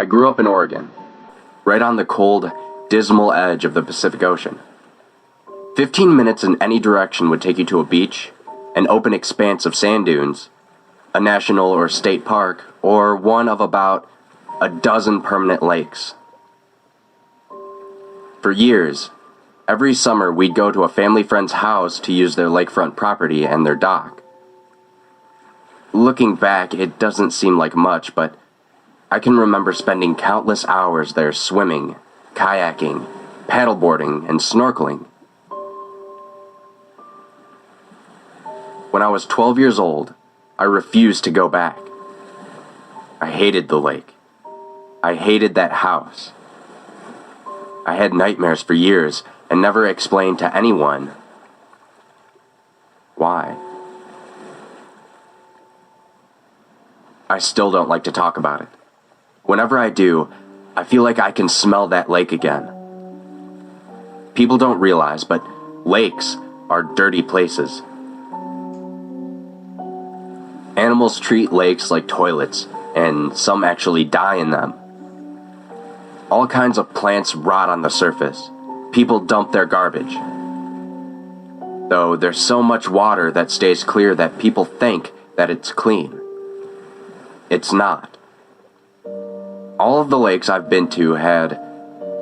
I grew up in Oregon, right on the cold, dismal edge of the Pacific Ocean. 15 minutes in any direction would take you to a beach, an open expanse of sand dunes, a national or state park, or one of about a dozen permanent lakes. For years, every summer we'd go to a family friend's house to use their lakefront property and their dock. Looking back, it doesn't seem like much, but I can remember spending countless hours there swimming, kayaking, paddleboarding, and snorkeling. When I was 12 years old, I refused to go back. I hated the lake. I hated that house. I had nightmares for years and never explained to anyone why. I still don't like to talk about it. Whenever I do, I feel like I can smell that lake again. People don't realize, but lakes are dirty places. Animals treat lakes like toilets, and some actually die in them. All kinds of plants rot on the surface. People dump their garbage. Though there's so much water that stays clear that people think that it's clean. It's not. All of the lakes I've been to had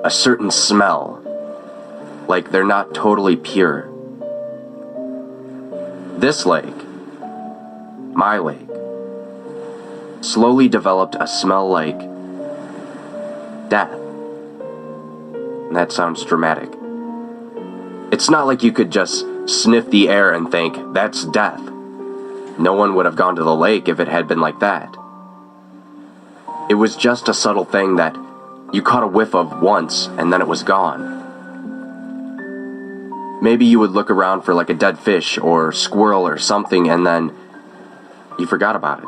a certain smell, like they're not totally pure. This lake, my lake, slowly developed a smell like death. And that sounds dramatic. It's not like you could just sniff the air and think, that's death. No one would have gone to the lake if it had been like that. It was just a subtle thing that you caught a whiff of once and then it was gone. Maybe you would look around for like a dead fish or squirrel or something and then you forgot about it.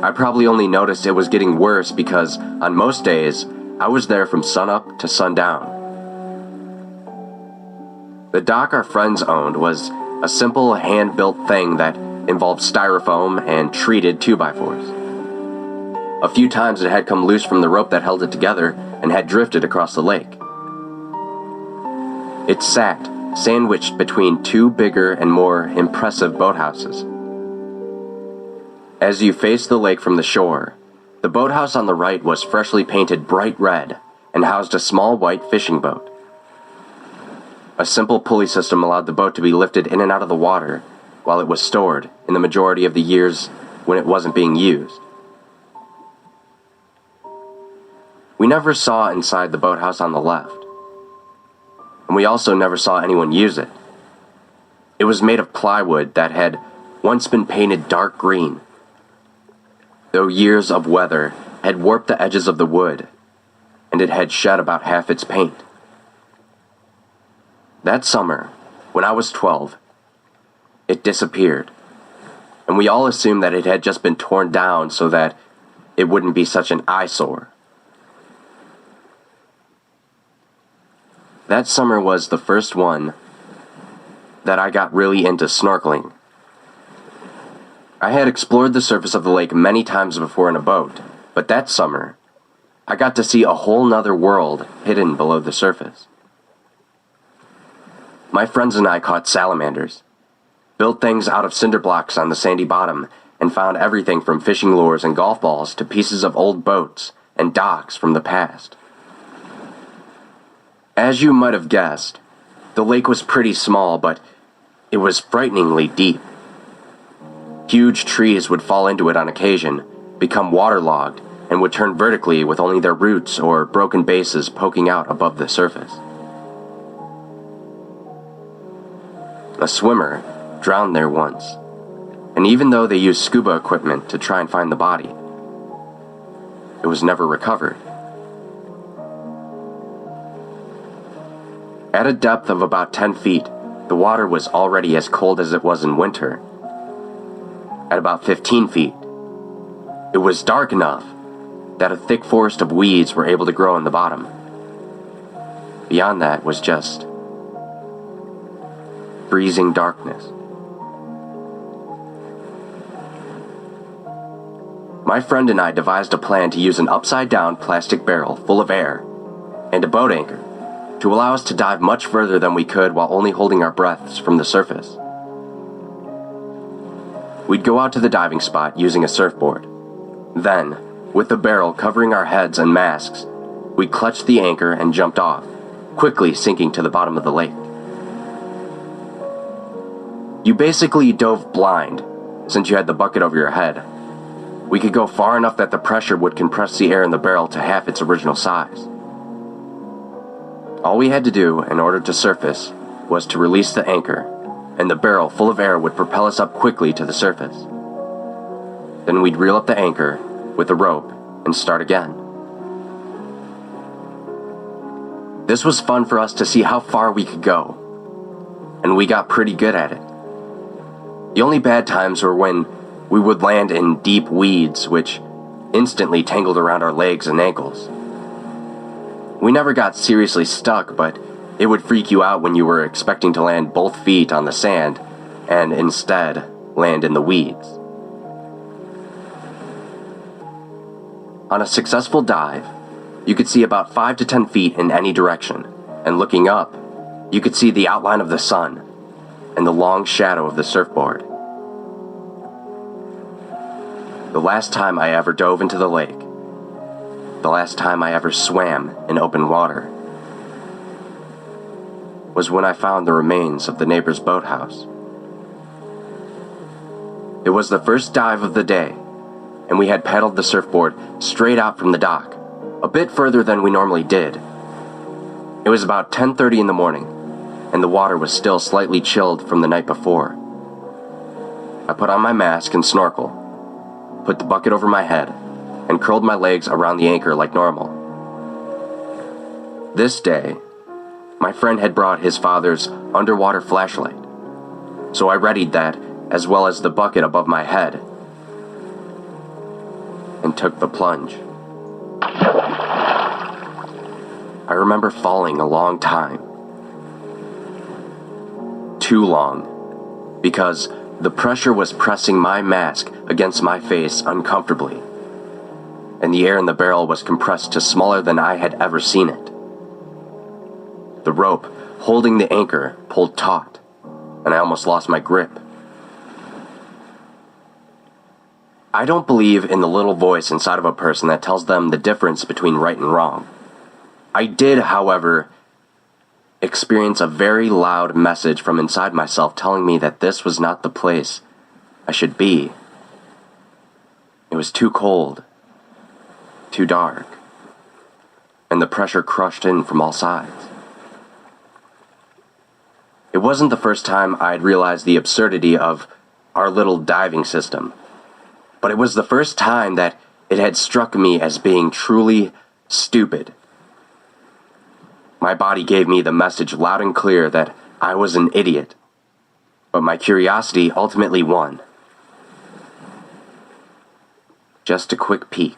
I probably only noticed it was getting worse because on most days, I was there from sunup to sundown. The dock our friends owned was a simple hand-built thing that involved styrofoam and treated 2x4s. A few times it had come loose from the rope that held it together and had drifted across the lake. It sat, sandwiched between two bigger and more impressive boathouses. As you faced the lake from the shore, the boathouse on the right was freshly painted bright red and housed a small white fishing boat. A simple pulley system allowed the boat to be lifted in and out of the water while it was stored in the majority of the years when it wasn't being used. We never saw inside the boathouse on the left, and we also never saw anyone use it. It was made of plywood that had once been painted dark green, though years of weather had warped the edges of the wood, and it had shed about half its paint. That summer, when I was 12, it disappeared, and we all assumed that it had just been torn down so that it wouldn't be such an eyesore. That summer was the first one that I got really into snorkeling. I had explored the surface of the lake many times before in a boat, but that summer, I got to see a whole nother world hidden below the surface. My friends and I caught salamanders, built things out of cinder blocks on the sandy bottom, and found everything from fishing lures and golf balls to pieces of old boats and docks from the past. As you might have guessed, the lake was pretty small, but it was frighteningly deep. Huge trees would fall into it on occasion, become waterlogged, and would turn vertically with only their roots or broken bases poking out above the surface. A swimmer drowned there once, and even though they used scuba equipment to try and find the body, it was never recovered. At a depth of about 10 feet, the water was already as cold as it was in winter. At about 15 feet, it was dark enough that a thick forest of weeds were able to grow in the bottom. Beyond that was just freezing darkness. My friend and I devised a plan to use an upside-down plastic barrel full of air and a boat anchor to allow us to dive much further than we could while only holding our breaths from the surface. We'd go out to the diving spot using a surfboard. Then, with the barrel covering our heads and masks, we clutched the anchor and jumped off, quickly sinking to the bottom of the lake. You basically dove blind, since you had the bucket over your head. We could go far enough that the pressure would compress the air in the barrel to half its original size. All we had to do in order to surface was to release the anchor, and the barrel full of air would propel us up quickly to the surface. Then we'd reel up the anchor with a rope and start again. This was fun for us to see how far we could go, and we got pretty good at it. The only bad times were when we would land in deep weeds, which instantly tangled around our legs and ankles. We never got seriously stuck, but it would freak you out when you were expecting to land both feet on the sand and instead land in the weeds. On a successful dive, you could see about 5 to 10 feet in any direction, and looking up, you could see the outline of the sun and the long shadow of the surfboard. The last time I ever dove into the lake, the last time I ever swam in open water, was when I found the remains of the neighbor's boathouse. It was the first dive of the day, and we had paddled the surfboard straight out from the dock, a bit further than we normally did. It was about 10:30 in the morning, and the water was still slightly chilled from the night before. I put on my mask and snorkel, put the bucket over my head, and curled my legs around the anchor like normal. This day, my friend had brought his father's underwater flashlight, so I readied that as well as the bucket above my head and took the plunge. I remember falling a long time. Too long, because the pressure was pressing my mask against my face uncomfortably, and the air in the barrel was compressed to smaller than I had ever seen it. The rope holding the anchor pulled taut, and I almost lost my grip. I don't believe in the little voice inside of a person that tells them the difference between right and wrong. I did, however, experience a very loud message from inside myself telling me that this was not the place I should be. It was too cold, too dark, and the pressure crushed in from all sides. It wasn't the first time I'd realized the absurdity of our little diving system, but it was the first time that it had struck me as being truly stupid. My body gave me the message loud and clear that I was an idiot, but my curiosity ultimately won. Just a quick peek.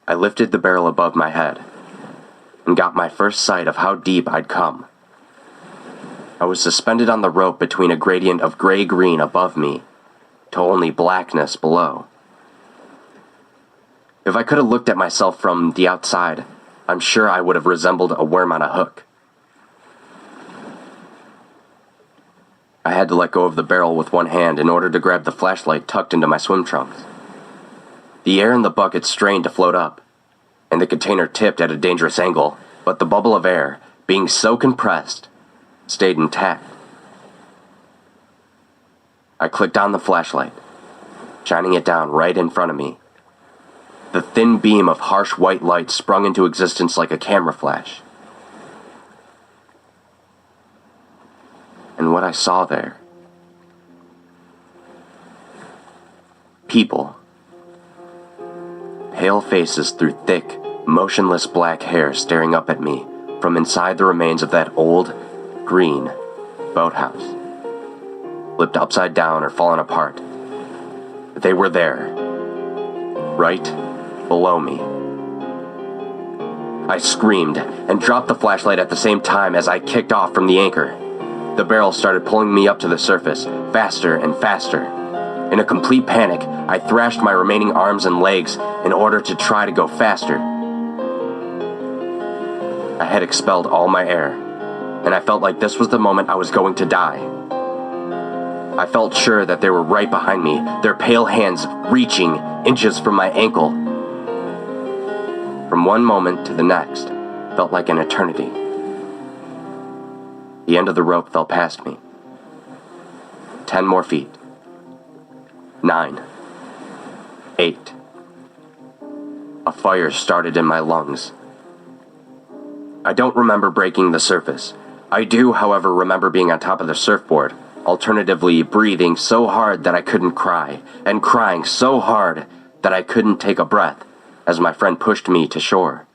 I lifted the barrel above my head and got my first sight of how deep I'd come. I was suspended on the rope between a gradient of gray-green above me to only blackness below. If I could have looked at myself from the outside, I'm sure I would have resembled a worm on a hook. I had to let go of the barrel with one hand in order to grab the flashlight tucked into my swim trunks. The air in the bucket strained to float up, and the container tipped at a dangerous angle, but the bubble of air, being so compressed, stayed intact. I clicked on the flashlight, shining it down right in front of me. The thin beam of harsh white light sprung into existence like a camera flash. And what I saw there, people, pale faces through thick, motionless black hair staring up at me from inside the remains of that old, green boathouse, flipped upside down or fallen apart. They were there, right below me. I screamed and dropped the flashlight at the same time as I kicked off from the anchor. The barrel started pulling me up to the surface, faster and faster. In In a complete panic, I thrashed my remaining arms and legs in order to try to go faster. I had expelled all my air, and I felt like this was the moment I was going to die. I felt sure that they were right behind me, their pale hands reaching inches from my ankle. From one moment to the next, felt like an eternity. The end of the rope fell past me. 10 more feet. 9. 8. A fire started in my lungs. I don't remember breaking the surface. I do, however, remember being on top of the surfboard, alternatively breathing so hard that I couldn't cry, and crying so hard that I couldn't take a breath as my friend pushed me to shore.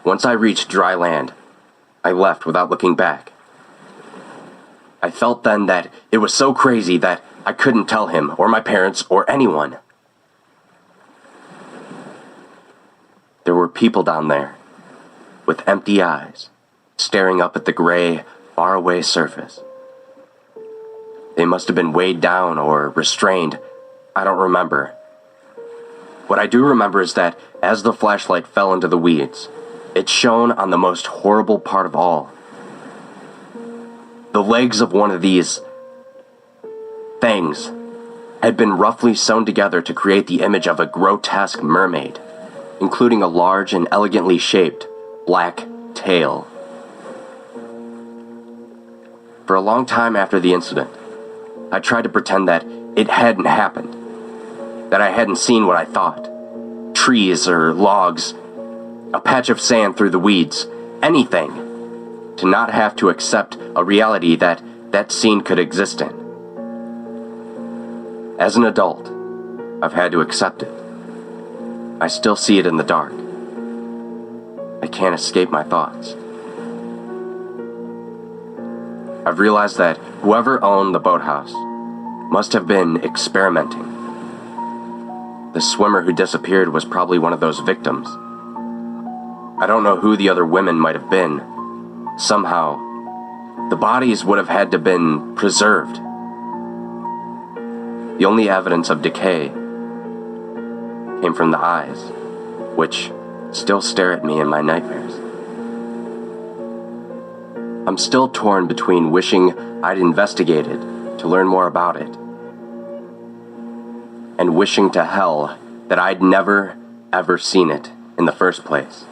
Once I reached dry land, I left without looking back. I felt then that it was so crazy that I couldn't tell him, or my parents, or anyone. There were people down there, with empty eyes, staring up at the gray, faraway surface. They must have been weighed down or restrained. I don't remember. What I do remember is that as the flashlight fell into the weeds, it shone on the most horrible part of all. The legs of one of these things had been roughly sewn together to create the image of a grotesque mermaid, including a large and elegantly shaped black tail. For a long time after the incident, I tried to pretend that it hadn't happened, that I hadn't seen what I thought. Trees or logs, a patch of sand through the weeds, anything, to not have to accept a reality that that scene could exist in. As an adult, I've had to accept it. I still see it in the dark. I can't escape my thoughts. I've realized that whoever owned the boathouse must have been experimenting. The swimmer who disappeared was probably one of those victims. I don't know who the other women might have been. Somehow, the bodies would have had to have been preserved. The only evidence of decay came from the eyes, which still stare at me in my nightmares. I'm still torn between wishing I'd investigated to learn more about it, and wishing to hell that I'd never, ever seen it in the first place.